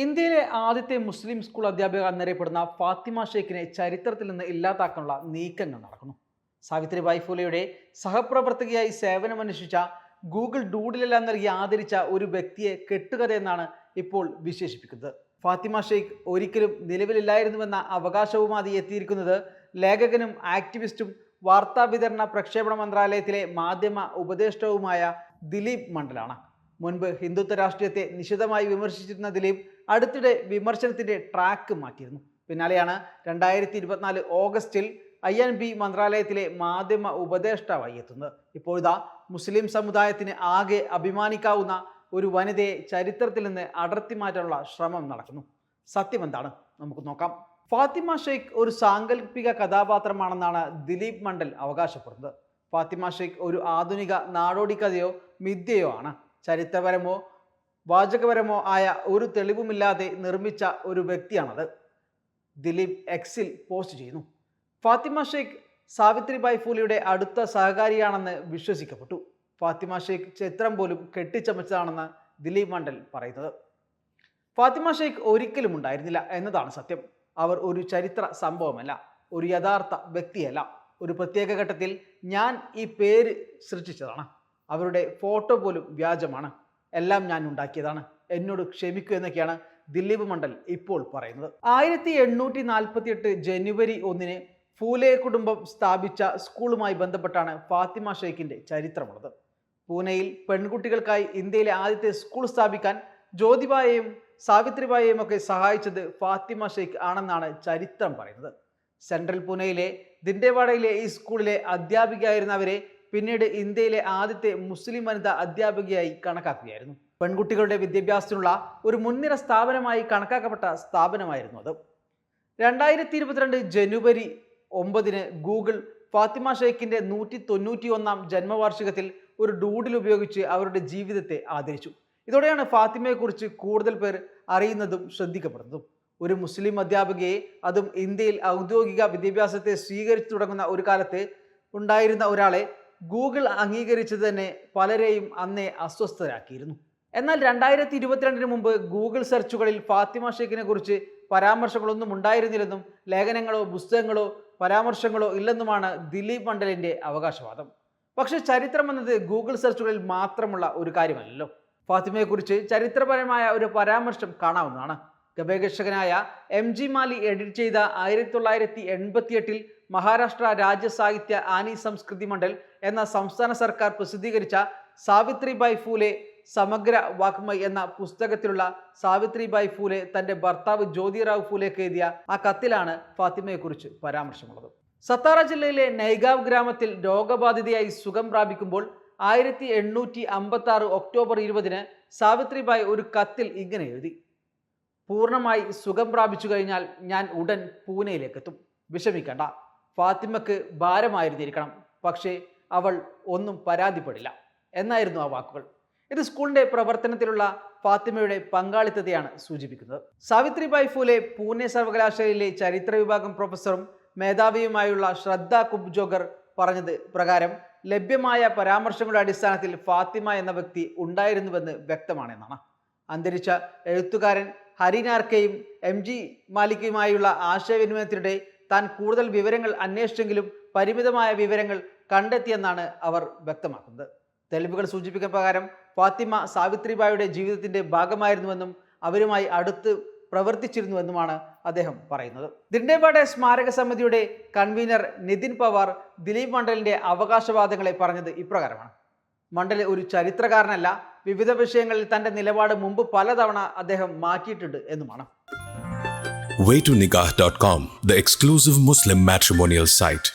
ഇന്ത്യയിലെ ആദ്യത്തെ മുസ്ലിം സ്കൂൾ അധ്യാപിക എന്നറിയപ്പെടുന്ന ഫാത്തിമ ഷെയ്ഖിനെ ചരിത്രത്തിൽ നിന്ന് ഇല്ലാതാക്കാനുള്ള നീക്കങ്ങൾ നടക്കുന്നു. സാവിത്രിബായി ഫുലെയുടെ സഹപ്രവർത്തകയായി സേവനമനുഷ്ഠിച്ച ഗൂഗിൾ ഡൂഡിലെല്ലാം നൽകി ആദരിച്ച ഒരു വ്യക്തിയെ കെട്ടുകഥയെന്നാണ് ഇപ്പോൾ വിശേഷിപ്പിക്കുന്നത്. ഫാത്തിമ ഷെയ്ഖ് ഒരിക്കലും നിലവിലില്ലായിരുന്നുവെന്ന അവകാശവുമായി എത്തിയിരിക്കുന്നത് ലേഖകനും ആക്ടിവിസ്റ്റും വാർത്താവിതരണ പ്രക്ഷേപണ മന്ത്രാലയത്തിലെ മാധ്യമ ഉപദേഷ്ടാവുമായ ദിലീപ് മണ്ഡലാണ്. മുൻപ് ഹിന്ദുത്വ രാഷ്ട്രീയത്തെ നിശിതമായി വിമർശിച്ചിരുന്ന ദിലീപ് അടുത്തിടെ വിമർശനത്തിന്റെ ട്രാക്ക് മാറ്റിയിരുന്നു. പിന്നാലെയാണ് 2024 ഓഗസ്റ്റിൽ INB മന്ത്രാലയത്തിലെ മാധ്യമ ഉപദേഷ്ടാവായി എത്തുന്നത്. ഇപ്പോഴിതാ മുസ്ലിം സമുദായത്തിന് ആകെ അഭിമാനിക്കാവുന്ന ഒരു വനിതയെ ചരിത്രത്തിൽ നിന്ന് അടർത്തി മാറ്റാനുള്ള ശ്രമം നടക്കുന്നു. സത്യം എന്താണ് നമുക്ക് നോക്കാം. ഫാത്തിമ ഷെയ്ഖ് ഒരു സാങ്കല്പിക കഥാപാത്രമാണെന്നാണ് ദിലീപ് മണ്ഡൽ അവകാശപ്പെടുന്നത്. ഫാത്തിമ ഷെയ്ഖ് ഒരു ആധുനിക നാടോടി കഥയോ മിഥ്യയോ ആണ്. ചരിത്രപരമോ വാചകപരമോ ആയ ഒരു തെളിവുമില്ലാതെ നിർമ്മിച്ച ഒരു വ്യക്തിയാണത്, ദിലീപ് എക്സിൽ പോസ്റ്റ് ചെയ്യുന്നു. ഫാത്തിമ ഷെയ്ഖ് സാവിത്രിബായി ഫൂലെയുടെ അടുത്ത സഹകാരിയാണെന്ന് വിശ്വസിക്കപ്പെട്ടു. ഫാത്തിമ ഷെയ്ഖ് ചിത്രം പോലും കെട്ടിച്ചമച്ചതാണെന്ന് ദിലീപ് മണ്ഡൽ പറയുന്നത്. ഫാത്തിമ ഷെയ്ഖ് ഒരിക്കലും ഉണ്ടായിരുന്നില്ല എന്നതാണ് സത്യം. അവർ ഒരു ചരിത്ര സംഭവമല്ല, ഒരു യഥാർത്ഥ വ്യക്തിയല്ല. ഒരു പ്രത്യേക ഘട്ടത്തിൽ ഞാൻ ഈ പേര് സൃഷ്ടിച്ചതാണ്. അവരുടെ ഫോട്ടോ പോലും വ്യാജമാണ്. എല്ലാം ഞാൻ ഉണ്ടാക്കിയതാണ്, എന്നോട് ക്ഷമിക്കൂ എന്നൊക്കെയാണ് ദിലീപ് മണ്ഡൽ ഇപ്പോൾ പറയുന്നത്. 1848 ജനുവരി 1 ഫൂലെ കുടുംബം സ്ഥാപിച്ച സ്കൂളുമായി ബന്ധപ്പെട്ടാണ് ഫാത്തിമ ഷെയ്ഖിന്റെ ചരിത്രമുള്ളത്. പൂനെയിൽ പെൺകുട്ടികൾക്കായി ഇന്ത്യയിലെ ആദ്യത്തെ സ്കൂൾ സ്ഥാപിക്കാൻ ജ്യോതിബായെയും സാവിത്രിബായെയും ഒക്കെ സഹായിച്ചത് ഫാത്തിമ ഷെയ്ഖ് ആണെന്നാണ് ചരിത്രം പറയുന്നത്. സെൻട്രൽ പൂനെയിലെ ദിൻഡേവാഡയിലെ ഈ സ്കൂളിലെ അധ്യാപികയായിരുന്ന അവരെ പിന്നീട് ഇന്ത്യയിലെ ആദ്യത്തെ മുസ്ലിം വനിതാ അധ്യാപികയായി കണക്കാക്കുകയായിരുന്നു. പെൺകുട്ടികളുടെ വിദ്യാഭ്യാസത്തിനുള്ള ഒരു മുൻനിര സ്ഥാപനമായി കണക്കാക്കപ്പെട്ട സ്ഥാപനമായിരുന്നു അത്. 2022 ജനുവരി 9 ഗൂഗിൾ ഫാത്തിമ ഷെയ്ഖിന്റെ 191 ജന്മവാർഷികത്തിൽ ഒരു ഡൂഡിൽ ഉപയോഗിച്ച് അവരുടെ ജീവിതത്തെ ആദരിച്ചു. ഇതോടെയാണ് ഫാത്തിമയെക്കുറിച്ച് കൂടുതൽ പേർ അറിയുന്നതും ശ്രദ്ധിക്കപ്പെടുന്നതും. ഒരു മുസ്ലിം അധ്യാപികയെ, അതും ഇന്ത്യയിൽ ഔദ്യോഗിക വിദ്യാഭ്യാസത്തെ സ്വീകരിച്ചു തുടങ്ങുന്ന ഒരു കാലത്ത് ഉണ്ടായിരുന്ന ഒരാളെ ഗൂഗിൾ അംഗീകരിച്ചത് തന്നെ പലരെയും അന്നേ അസ്വസ്ഥരാക്കിയിരുന്നു. എന്നാൽ 2022 മുമ്പ് ഗൂഗിൾ സെർച്ചുകളിൽ ഫാത്തിമ ഷെയ്ഖിനെ കുറിച്ച് പരാമർശങ്ങളൊന്നും ഉണ്ടായിരുന്നില്ലെന്നും ലേഖനങ്ങളോ പുസ്തകങ്ങളോ പരാമർശങ്ങളോ ഇല്ലെന്നുമാണ് ദിലീപ് മണ്ഡലിന്റെ അവകാശവാദം. പക്ഷെ ചരിത്രം എന്നത് ഗൂഗിൾ സെർച്ചുകളിൽ മാത്രമുള്ള ഒരു കാര്യമല്ലല്ലോ. ഫാത്തിമയെക്കുറിച്ച് ചരിത്രപരമായ ഒരു പരാമർശം കാണാവുന്നതാണ്. ഗവേഷകനായ MG മാലി എഡിറ്റ് ചെയ്ത 1988 മഹാരാഷ്ട്ര രാജ്യ സാഹിത്യ ആനി സംസ്കൃതി മണ്ഡൽ എന്ന സംസ്ഥാന സർക്കാർ പ്രസിദ്ധീകരിച്ച സാവിത്രിബായി ഫൂലെ സമഗ്ര വാഗ്മയ് എന്ന പുസ്തകത്തിലുള്ള സാവിത്രിബായി ഫൂലെ തന്റെ ഭർത്താവ് ജ്യോതിറാവ് ഫൂലെക്ക് എഴുതിയ ആ കത്തിലാണ് ഫാത്തിമയെക്കുറിച്ച് പരാമർശമുള്ളത്. സത്താറ ജില്ലയിലെ നൈഗാവ് ഗ്രാമത്തിൽ രോഗബാധിതയായി സുഖം പ്രാപിക്കുമ്പോൾ 1856 ഒക്ടോബർ 20 സാവിത്രിബായി ഒരു കത്തിൽ ഇങ്ങനെ എഴുതി: പൂർണ്ണമായി സുഖം പ്രാപിച്ചു കഴിഞ്ഞാൽ ഞാൻ ഉടൻ പൂനെയിലേക്ക് എത്തും. വിഷമിക്കണ്ട, ഫാത്തിമക്ക് ഭാരമായിരുന്നിരിക്കണം, പക്ഷേ അവൾ ഒന്നും പരാതിപ്പെടില്ല എന്നായിരുന്നു ആ വാക്കുകൾ. ഇത് സ്കൂളിന്റെ പ്രവർത്തനത്തിലുള്ള ഫാത്തിമയുടെ പങ്കാളിത്തത്തെയാണ് സൂചിപ്പിക്കുന്നത്. സാവിത്രിബായി ഫൂലെ പൂനെ സർവകലാശാലയിലെ ചരിത്ര വിഭാഗം പ്രൊഫസറും മേധാവിയുമായുള്ള ശ്രദ്ധ കുബ്ജോഗർ പറഞ്ഞത് പ്രകാരം ലഭ്യമായ പരാമർശങ്ങളുടെ അടിസ്ഥാനത്തിൽ ഫാത്തിമ എന്ന വ്യക്തി ഉണ്ടായിരുന്നുവെന്ന് വ്യക്തമാണെന്നാണ്. അന്തരിച്ച എഴുത്തുകാരൻ ഹരിനാർക്കയും MG മാലിക്കുമായുള്ള ആശയവിനിമയത്തിനിടെ താൻ കൂടുതൽ വിവരങ്ങൾ അന്വേഷിച്ചെങ്കിലും പരിമിതമായ വിവരങ്ങൾ കണ്ടെത്തിയെന്നാണ് അവർ വ്യക്തമാക്കുന്നത്. തെളിവുകൾ സൂചിപ്പിക്കുന്ന പ്രകാരം ഫാത്തിമ സാവിത്രിബായിയുടെ ജീവിതത്തിന്റെ ഭാഗമായിരുന്നുവെന്നും അവരുമായി അടുത്ത് പ്രവർത്തിച്ചിരുന്നുവെന്നുമാണ് അദ്ദേഹം പറയുന്നത്. ദിൻഡേവാഡ സ്മാരക സമിതിയുടെ കൺവീനർ നിതിൻ പവാർ ദിലീപ് മണ്ഡലിന്റെ അവകാശവാദങ്ങളെ പറഞ്ഞത് ഇപ്രകാരമാണ്: മണ്ഡൽ ഒരു ചരിത്രകാരനല്ല, വിവിധ വിഷയങ്ങളിൽ തന്റെ നിലപാട് മുമ്പ് പലതവണ അദ്ദേഹം മാറ്റിയിട്ടുണ്ട് എന്നുമാണ്. Way2Nikah.com, the exclusive Muslim matrimonial site.